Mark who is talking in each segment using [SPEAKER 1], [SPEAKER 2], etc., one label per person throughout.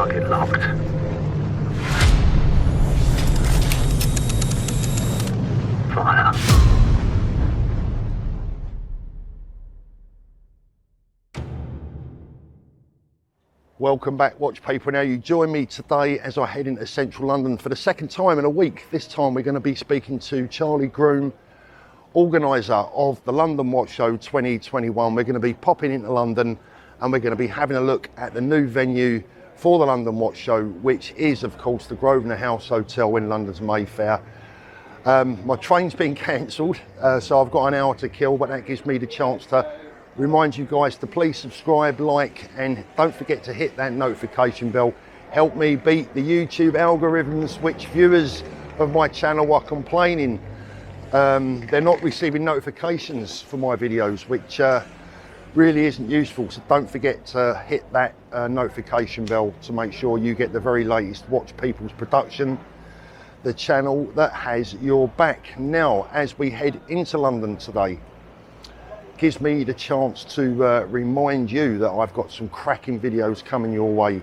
[SPEAKER 1] Target locked. Fire.
[SPEAKER 2] Welcome back, watch people. Now you join me today as I head into central London for the second time in a week. This time we're going to be speaking to Charlie GROOM, organiser of the London Watch Show 2021. We're going to be popping into London and we're going to be having a look at the new venue for the London Watch Show, which is of course the Grosvenor House Hotel in London's Mayfair. My train's been cancelled, so I've got an hour to kill, but that gives me the chance to remind you guys to please subscribe, like, and don't forget to hit that notification bell. Help me beat the YouTube algorithms, which viewers of my channel are complaining. They're not receiving notifications for my videos, which really isn't useful. So don't forget to hit that notification bell to make sure you get the very latest Watch People's production, the channel that has your back. Now, as we head into London today, gives me the chance to remind you that I've got some cracking videos coming your way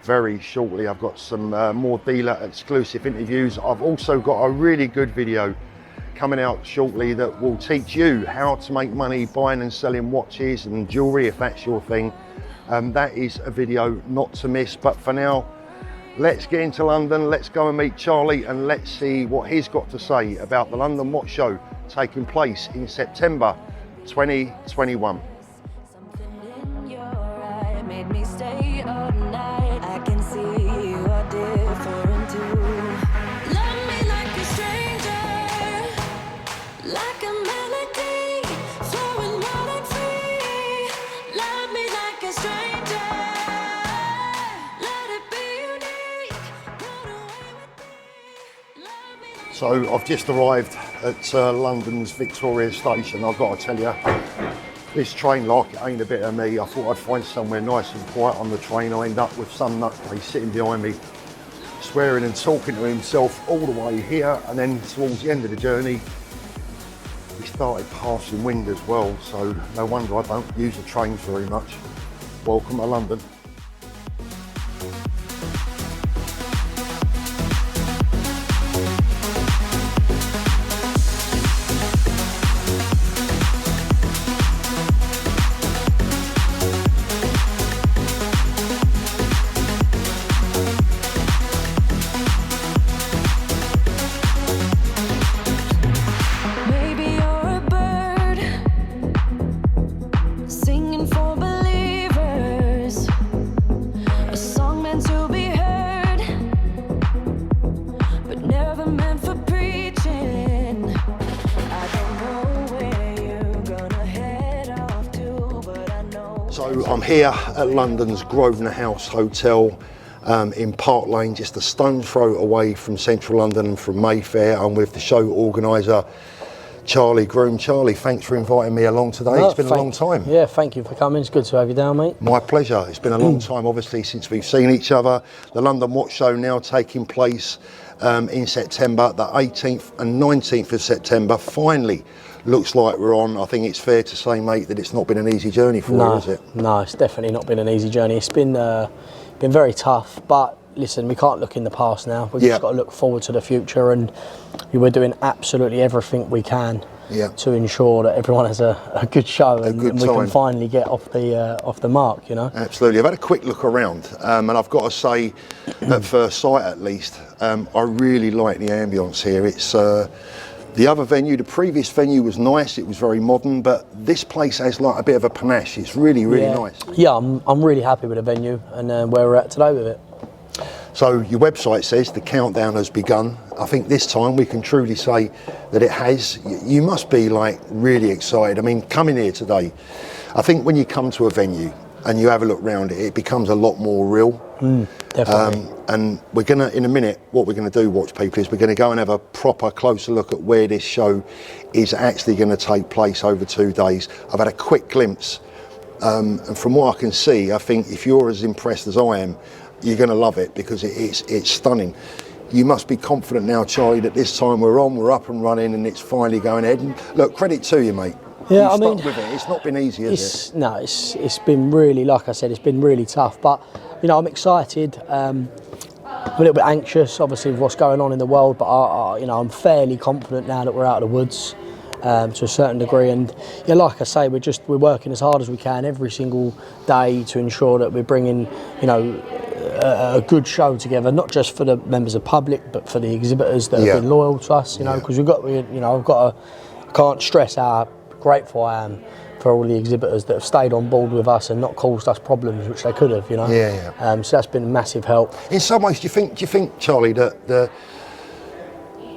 [SPEAKER 2] very shortly. I've got some more dealer exclusive interviews. I've also got a really good video coming out shortly that will teach you how to make money buying and selling watches and jewellery, if that's your thing. That is a video not to miss. But for now, let's get into London, let's go and meet Charlie, and let's see what he's got to say about the London Watch Show taking place in September 2021.
[SPEAKER 3] Something in your eye made me stay all night. I can see you are different too. Love me like a stranger, like a melody, flowing wild and free. Love me like a stranger, let it be unique. Run away with me. Love me like
[SPEAKER 2] So I've just arrived at London's Victoria Station. I've got to tell you, this train like it ain't a bit of me. I thought I'd find somewhere nice and quiet on the train. I end up with some nutcase sitting behind me, swearing and talking to himself all the way here, and then towards the end of the journey, he started passing wind as well, so no wonder I don't use the trains very much. Welcome to London.
[SPEAKER 3] maybe you're a bird singing for believers, a song meant to be heard but never meant for preaching. I don't know where you're gonna head off to, but I know.
[SPEAKER 2] So I'm here at London's Grosvenor House Hotel in Park Lane, just a stone's throw away from central London and from Mayfair. I'm with the show organiser, Charlie GROOM. Charlie, thanks for inviting me along today.
[SPEAKER 4] No,
[SPEAKER 2] it's been a long time.
[SPEAKER 4] Yeah, thank you for coming. It's good to have you down, mate.
[SPEAKER 2] My pleasure. It's been a long time, obviously, since we've seen each other. The London Watch Show now taking place in September, the 18th and 19th of September. Finally, looks like we're on. I think it's fair to say, mate, that it's not been an easy journey for you, has it?
[SPEAKER 4] No, it's definitely not been an easy journey. It's been very tough, but listen, we can't look in the past now. We've just got to look forward to the future, and we're doing absolutely everything we can to ensure that everyone has a good show and we can finally get off the mark, you know.
[SPEAKER 2] Absolutely. I've had a quick look around, and I've got to say, at first sight at least, I really like the ambience here. It's the other venue, the previous venue was nice, it was very modern, but this place has like a bit of a panache. It's really, really nice.
[SPEAKER 4] Yeah, I'm really happy with the venue and where we're at today with it.
[SPEAKER 2] So your website says the countdown has begun. I think this time we can truly say that it has. You must be like really excited. I mean, coming here today, I think when you come to a venue and you have a look around it, it becomes a lot more real.
[SPEAKER 4] Definitely.
[SPEAKER 2] And we're gonna, in a minute, what we're gonna do, watch people, is we're gonna go and have a proper closer look at where this show is actually gonna take place over 2 days. I've had a quick glimpse, and from what I can see, I think if you're as impressed as I am, you're gonna love it, because it's stunning. You must be confident now, Charlie, that this time we're on, we're up and running, and it's finally going ahead. And look, credit to you, mate. Yeah, you've stuck with it. It's not been easy, has it?
[SPEAKER 4] No, it's been really, like I said, it's been really tough. But you know, I'm excited. I'm a little bit anxious, obviously, with what's going on in the world. But you know, I'm fairly confident now that we're out of the woods to a certain degree. And yeah, like I say, we're working as hard as we can every single day to ensure that we're bringing, you know, a good show together, not just for the members of the public, but for the exhibitors that have been loyal to us. You know, because I can't stress how grateful I am for all the exhibitors that have stayed on board with us and not caused us problems, which they could have. You know. So that's been a massive help.
[SPEAKER 2] In some ways, do you think, Charlie, that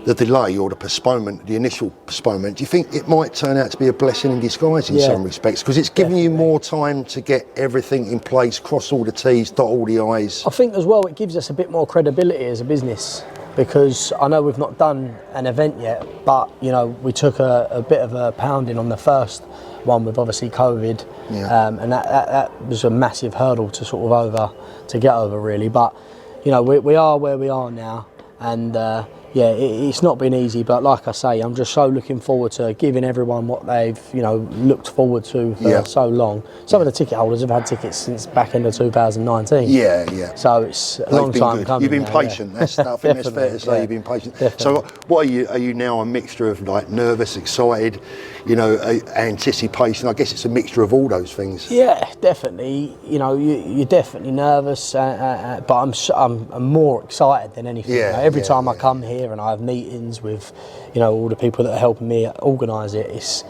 [SPEAKER 2] the delay or the postponement, the initial postponement, do you think it might turn out to be a blessing in disguise in some respects? Because it's giving you more time to get everything in place, cross all the T's, dot all the I's.
[SPEAKER 4] I think as well it gives us a bit more credibility as a business, because I know we've not done an event yet, but you know, we took a bit of a pounding on the first one with obviously COVID, and that was a massive hurdle to get over really. But you know, we are where we are now, and it's not been easy, but like I say, I'm just so looking forward to giving everyone what they've, you know, looked forward to for so long. Some of the ticket holders have had tickets since back into 2019. So it's a long time coming.
[SPEAKER 2] You've been
[SPEAKER 4] now,
[SPEAKER 2] patient. That's, I think that's fair to say. You've been patient.
[SPEAKER 4] Definitely.
[SPEAKER 2] So what are you now a mixture of like nervous, excited, you know, anticipation? I guess it's a mixture of all those things. Yeah,
[SPEAKER 4] definitely. You know, you're definitely nervous, but I'm more excited than anything. You know, every time I come here and I have meetings with, you know, all the people that are helping me organise it, it's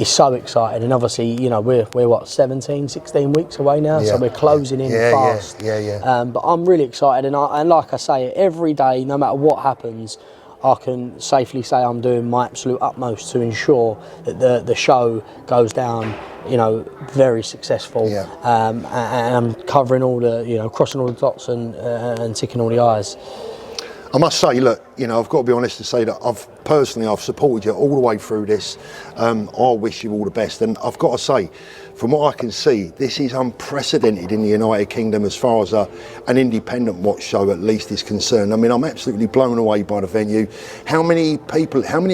[SPEAKER 4] so exciting. And obviously, you know, we're what, 16 weeks away now, so we're closing in fast. But I'm really excited, and like I say, every day, no matter what happens, I can safely say I'm doing my absolute utmost to ensure that the show goes down, you know, very successful. And I'm covering all the, you know, crossing all the dots and ticking all the I's.
[SPEAKER 2] I must say, look, you know, I've got to be honest to say that I've supported you all the way through this. I wish you all the best, and I've got to say, from what I can see, this is unprecedented in the United Kingdom as far as an independent watch show at least is concerned. I mean, I'm absolutely blown away by the venue. How many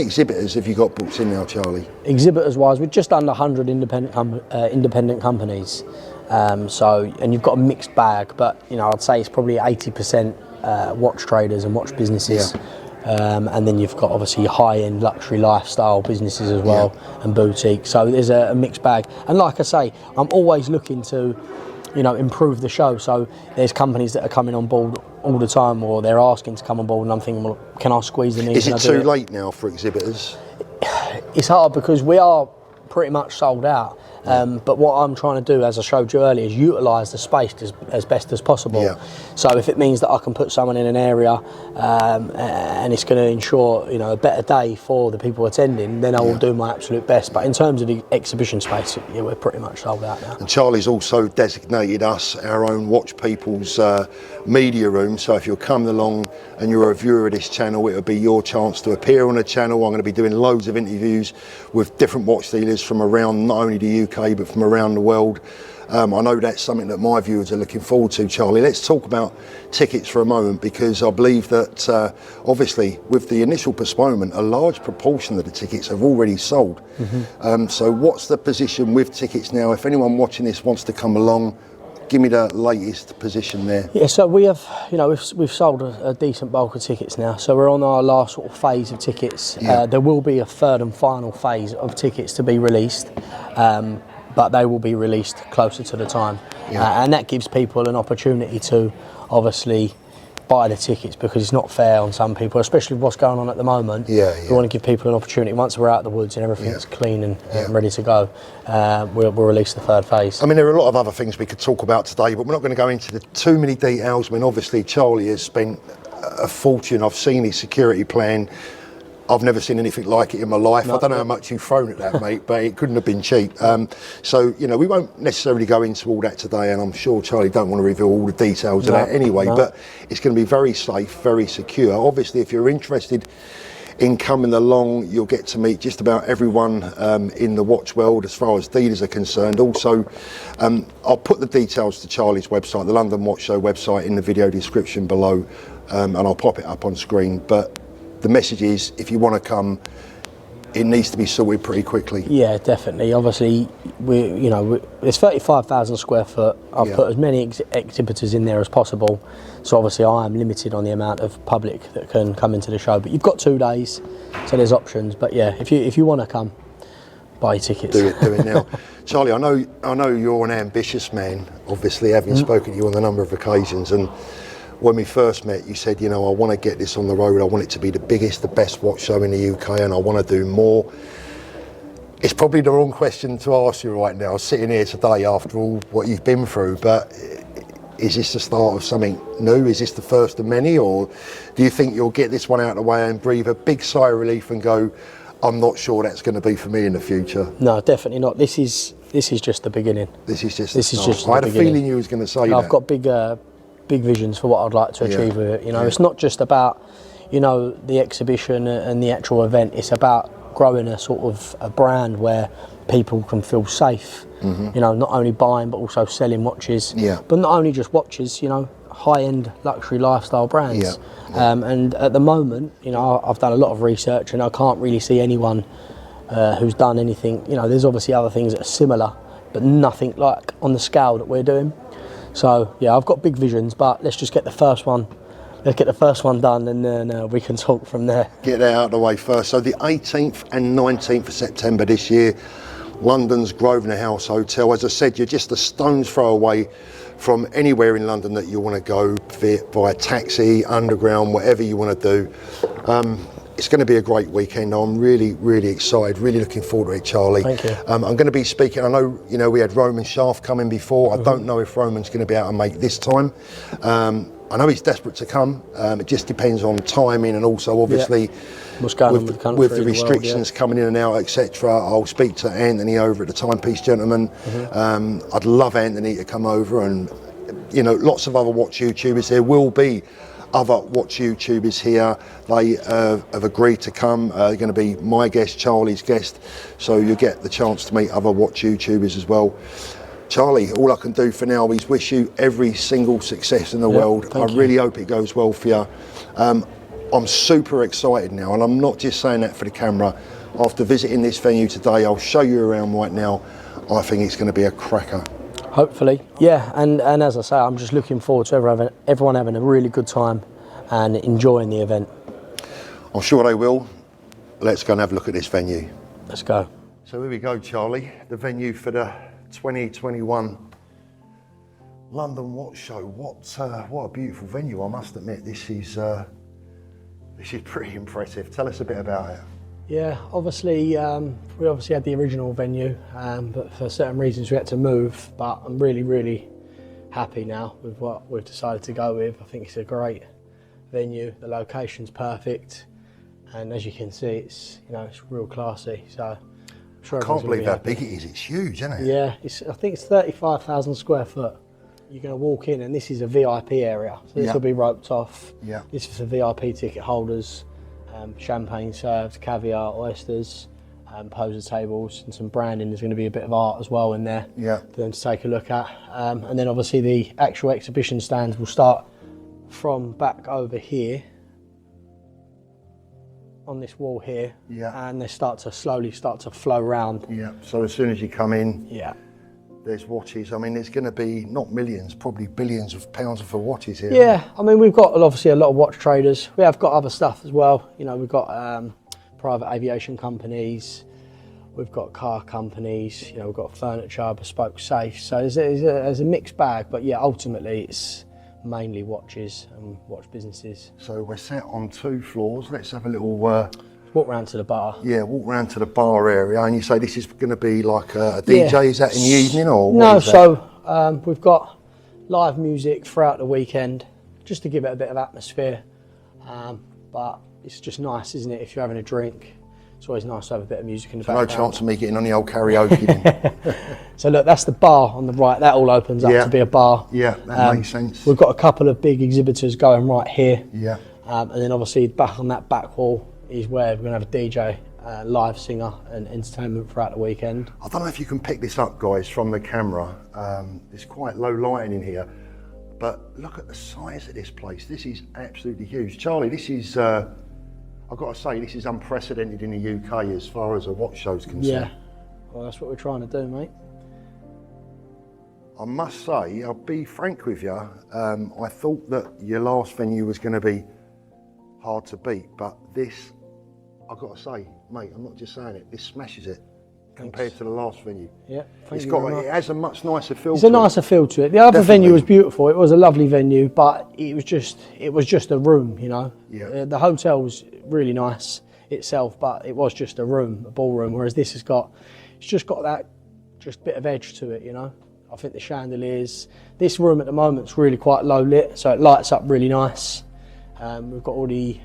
[SPEAKER 2] exhibitors have you got booked in now, Charlie? Exhibitors
[SPEAKER 4] wise, we're just under 100 independent companies. And you've got a mixed bag, but you know, I'd say it's probably 80% watch traders and watch businesses, and then you've got obviously high-end luxury lifestyle businesses as well, and boutiques. So there's a mixed bag, and like I say, I'm always looking to, you know, improve the show. So there's companies that are coming on board all the time, or they're asking to come on board, and I'm thinking, well, can I squeeze them in?
[SPEAKER 2] Is it too late now for exhibitors?
[SPEAKER 4] It's hard because we are pretty much sold out. But what I'm trying to do, as I showed you earlier, is utilise the space as best as possible. So if it means that I can put someone in an area and it's going to ensure, you know, a better day for the people attending, then I will do my absolute best. But in terms of the exhibition space, we're pretty much sold out now.
[SPEAKER 2] And Charlie's also designated us our own Watch People's media room. So if you're coming along and you're a viewer of this channel, it'll be your chance to appear on the channel. I'm going to be doing loads of interviews with different watch dealers from around not only the UK but from around the world. I know that's something that my viewers are looking forward to, Charlie. Let's talk about tickets for a moment, because I believe that obviously with the initial postponement, a large proportion of the tickets have already sold. So what's the position with tickets now? If anyone watching this wants to come along, give me the latest position there.
[SPEAKER 4] Yeah, so we have, you know, we've sold a decent bulk of tickets now. So we're on our last sort of phase of tickets. There will be a third and final phase of tickets to be released, but they will be released closer to the time. And that gives people an opportunity to obviously buy the tickets, because it's not fair on some people, especially with what's going on at the moment. We want to give people an opportunity, once we're out of the woods and everything's clean and ready to go, we'll release the third phase.
[SPEAKER 2] I mean, there are a lot of other things we could talk about today, but we're not going to go into too many details. I mean, obviously Charlie has spent a fortune. I've seen his security plan. I've never seen anything like it in my life. I don't know how much you've thrown at that, mate, but it couldn't have been cheap. So, you know, we won't necessarily go into all that today, and I'm sure Charlie don't want to reveal all the details of that anyway, but it's going to be very safe, very secure. Obviously, if you're interested in coming along, you'll get to meet just about everyone in the watch world as far as dealers are concerned. Also, I'll put the details to Charlie's website, the London Watch Show website, in the video description below, and I'll pop it up on screen. But the message is, if you want to come, it needs to be sorted pretty quickly.
[SPEAKER 4] Yeah, definitely. Obviously, it's 35,000 square foot. I've put as many exhibitors in there as possible. So obviously I am limited on the amount of public that can come into the show. But you've got 2 days, so there's options. But yeah, if you want to come, buy your tickets.
[SPEAKER 2] Do it now. Charlie, I know you're an ambitious man, obviously, having spoken to you on a number of occasions. And when we first met, you said, I want to get this on the road. I want it to be the biggest, the best watch show in the UK, and I want to do more. It's probably the wrong question to ask you right now, sitting here today after all what you've been through, but is this the start of something new? Is this the first of many, or do you think you'll get this one out of the way and breathe a big sigh of relief and go, I'm not sure that's going to be for me in the future?
[SPEAKER 4] No, definitely not. This is just the beginning.
[SPEAKER 2] This is just
[SPEAKER 4] the
[SPEAKER 2] I had
[SPEAKER 4] beginning.
[SPEAKER 2] a feeling you was going to say that.
[SPEAKER 4] I've got big visions for what I'd like to achieve with it. It's not just about the exhibition and the actual event. It's about growing a sort of a brand where people can feel safe. Not only buying but also selling watches. But not only just watches. High-end luxury lifestyle brands. And at the moment, I've done a lot of research and I can't really see anyone who's done anything. There's obviously other things that are similar, but nothing like on the scale that we're doing. So yeah, I've got big visions, but let's just get the first one. Let's get the first one done, and then we can talk from there.
[SPEAKER 2] Get that out of the way first. So the 18th and 19th of September this year, London's Grosvenor House Hotel. As I said, you're just a stone's throw away from anywhere in London that you want to go, via taxi, underground, whatever you want to do. It's going to be a great weekend. I'm really, really excited, really looking forward to it, Charlie.
[SPEAKER 4] Thank you.
[SPEAKER 2] I'm going to be speaking, I know, we had Roman Shaft coming before. I don't know if Roman's going to be able to make this time. I know he's desperate to come. It just depends on timing and also obviously
[SPEAKER 4] what's going on with the country,
[SPEAKER 2] with the restrictions coming in and out, etc. I'll speak to Anthony over at the Timepiece Gentleman. I'd love Anthony to come over, and lots of other watch YouTubers. There will be other watch YouTubers here. They have agreed to come. They're going to be my guest, Charlie's guest, so you get the chance to meet other watch YouTubers as well. Charlie, all I can do for now is wish you every single success in the world. I really hope it goes well for you. I'm super excited now, and I'm not just saying that for the camera. After visiting this venue today, I'll show you around right now. I think it's going to be a cracker.
[SPEAKER 4] Hopefully, yeah, and as I say, I'm just looking forward to everyone having a really good time and enjoying the event.
[SPEAKER 2] I'm sure they will. Let's go and have a look at this venue.
[SPEAKER 4] Let's go.
[SPEAKER 2] So here we go, Charlie, the venue for the 2021 London Watch Show. What a beautiful venue, I must admit. This is pretty impressive. Tell us a bit about it.
[SPEAKER 4] Yeah, obviously, we obviously had the original venue, but for certain reasons we had to move. But I'm really, really happy now with what we've decided to go with. I think it's a great venue. The location's perfect, and as you can see, it's real classy. So I'm sure
[SPEAKER 2] I can't believe how big it is. It's huge, isn't it?
[SPEAKER 4] Yeah, I think it's 35,000 square foot. You're going to walk in, and this is a VIP area. So this will be roped off. Yeah. This is for VIP ticket holders. Champagne served, caviar, oysters, poser tables, and some branding. There's going to be a bit of art as well in there for them to take a look at. And then obviously the actual exhibition stands will start from back over here on this wall here, and they slowly start to flow around.
[SPEAKER 2] So as soon as you come in, there's watches. I mean, there's going to be not millions, probably billions of pounds of watches here.
[SPEAKER 4] Yeah, I mean, we've got obviously a lot of watch traders. We have got other stuff as well. We've got private aviation companies. We've got car companies. We've got furniture, bespoke safes. So there's a mixed bag. But yeah, ultimately it's mainly watches and watch businesses.
[SPEAKER 2] So we're set on 2 floors. Let's have a little
[SPEAKER 4] walk round to the bar.
[SPEAKER 2] Yeah, walk round to the bar area. And you say this is going to be like a DJ, is that in the evening or what?
[SPEAKER 4] No, so we've got live music throughout the weekend, just to give it a bit of atmosphere. But it's just nice, isn't it, if you're having a drink? It's always nice to have a bit of music in the background.
[SPEAKER 2] No chance of me getting on the old karaoke then.
[SPEAKER 4] So look, that's the bar on the right. That all opens up to be a bar.
[SPEAKER 2] Yeah, that makes sense.
[SPEAKER 4] We've got a couple of big exhibitors going right here.
[SPEAKER 2] Yeah.
[SPEAKER 4] And then obviously back on that back wall is where we're going to have a DJ, live singer and entertainment throughout the weekend.
[SPEAKER 2] I don't know if you can pick this up, guys, from the camera. There's quite low lighting in here, but look at the size of this place. This is absolutely huge. Charlie, this is I've got to say, this is unprecedented in the UK as far as a watch show's concerned.
[SPEAKER 4] Yeah, well, that's what we're trying to do, mate.
[SPEAKER 2] I must say, I'll be frank with you, I thought that your last venue was going to be hard to beat, but this, I've got to say, mate, I'm not just saying it, this smashes it compared to the last venue.
[SPEAKER 4] Yeah,
[SPEAKER 2] It has a much nicer feel.
[SPEAKER 4] It's a nicer feel to it. The other venue was beautiful. It was a lovely venue, but it was just a room, you know.
[SPEAKER 2] Yeah.
[SPEAKER 4] The hotel was really nice itself, but it was just a room, a ballroom. Whereas this has it's just got that bit of edge to it, you know. I think the chandeliers. This room at the moment is really quite low lit, so it lights up really nice. We've got all the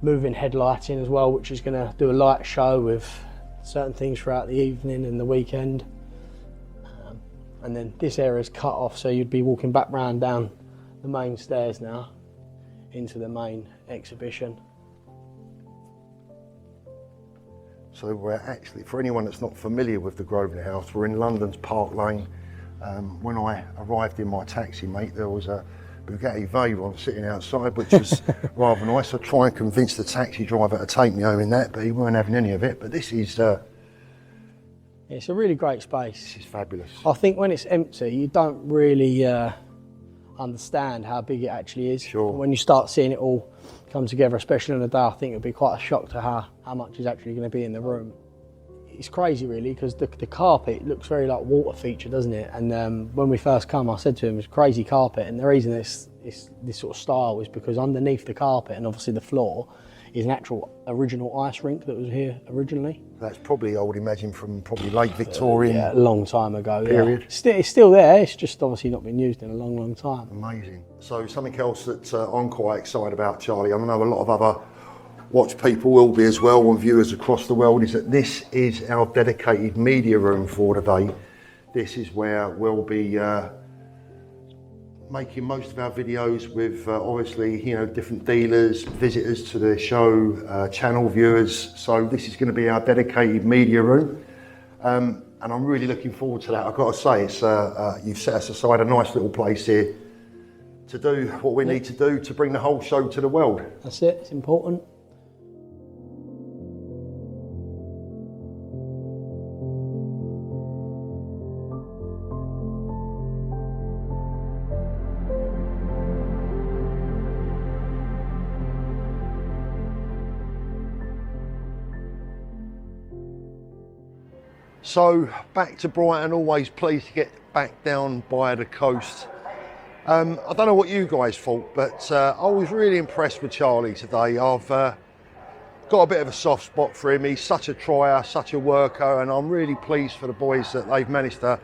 [SPEAKER 4] moving headlighting as well, which is going to do a light show with certain things throughout the evening and the weekend. And then this area is cut off, so you'd be walking back round down the main stairs now into the main exhibition.
[SPEAKER 2] So we're actually, for anyone that's not familiar with the Grosvenor House, we're in London's Park Lane. When I arrived in my taxi, mate, there was a Bugatti Veyron sitting outside, which was rather nice. I tried and convince the taxi driver to take me home in that, but he weren't having any of it. But this is...
[SPEAKER 4] it's a really great space.
[SPEAKER 2] This is fabulous.
[SPEAKER 4] I think when it's empty, you don't really understand how big it actually is.
[SPEAKER 2] Sure.
[SPEAKER 4] When you start seeing it all come together, especially on the day, I think it'll be quite a shock to how much is actually going to be in the room. It's crazy really, because the carpet looks very like water feature, doesn't it? And when we first come, I said to him, it's crazy carpet, and the reason it's this sort of style is because underneath the carpet and obviously the floor is an actual original ice rink that was here originally.
[SPEAKER 2] That's probably, I would imagine, from probably late Victorian.
[SPEAKER 4] Yeah, a long time ago.
[SPEAKER 2] Period.
[SPEAKER 4] Yeah. It's still there, it's just obviously not been used in a long, long time.
[SPEAKER 2] Amazing. So something else that I'm quite excited about, Charlie, I know a lot of other watch people will be as well, and viewers across the world, is that this is our dedicated media room for today. This is where we'll be making most of our videos with obviously, you know, different dealers, visitors to the show, channel viewers. So this is going to be our dedicated media room, and I'm really looking forward to that. I've got to say, it's you've set us aside a nice little place here to do what we need to do to bring the whole show to the world.
[SPEAKER 4] That's it, it's important.
[SPEAKER 2] So back to Brighton, always pleased to get back down by the coast. I don't know what you guys thought, but I was really impressed with Charlie today. I've got a bit of a soft spot for him. He's such a trier, such a worker, and I'm really pleased for the boys that they've managed to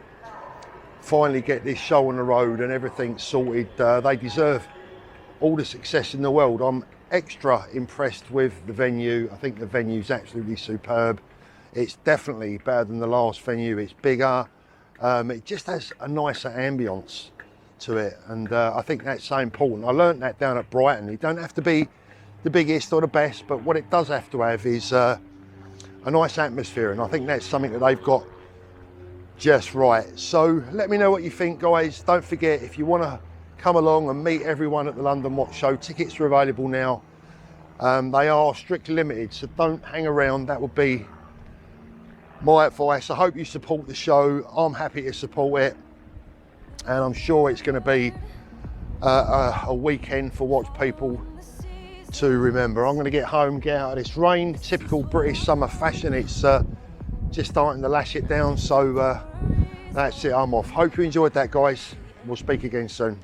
[SPEAKER 2] finally get this show on the road and everything sorted. They deserve all the success in the world. I'm extra impressed with the venue. I think the venue's absolutely superb. It's definitely better than the last venue. It's bigger. It just has a nicer ambience to it, and I think that's so important. I learnt that down at Brighton. You don't have to be the biggest or the best, but what it does have to have is a nice atmosphere, and I think that's something that they've got just right. So let me know what you think, guys. Don't forget, if you want to come along and meet everyone at the London Watch Show, tickets are available now. They are strictly limited, so don't hang around. That would be my advice. I hope you support the show. I'm happy to support it, and I'm sure it's going to be a weekend for watch people to remember. I'm going to get home, get out of this rain. Typical British summer fashion. It's just starting to lash it down, so that's it. I'm off. Hope you enjoyed that, guys. We'll speak again soon.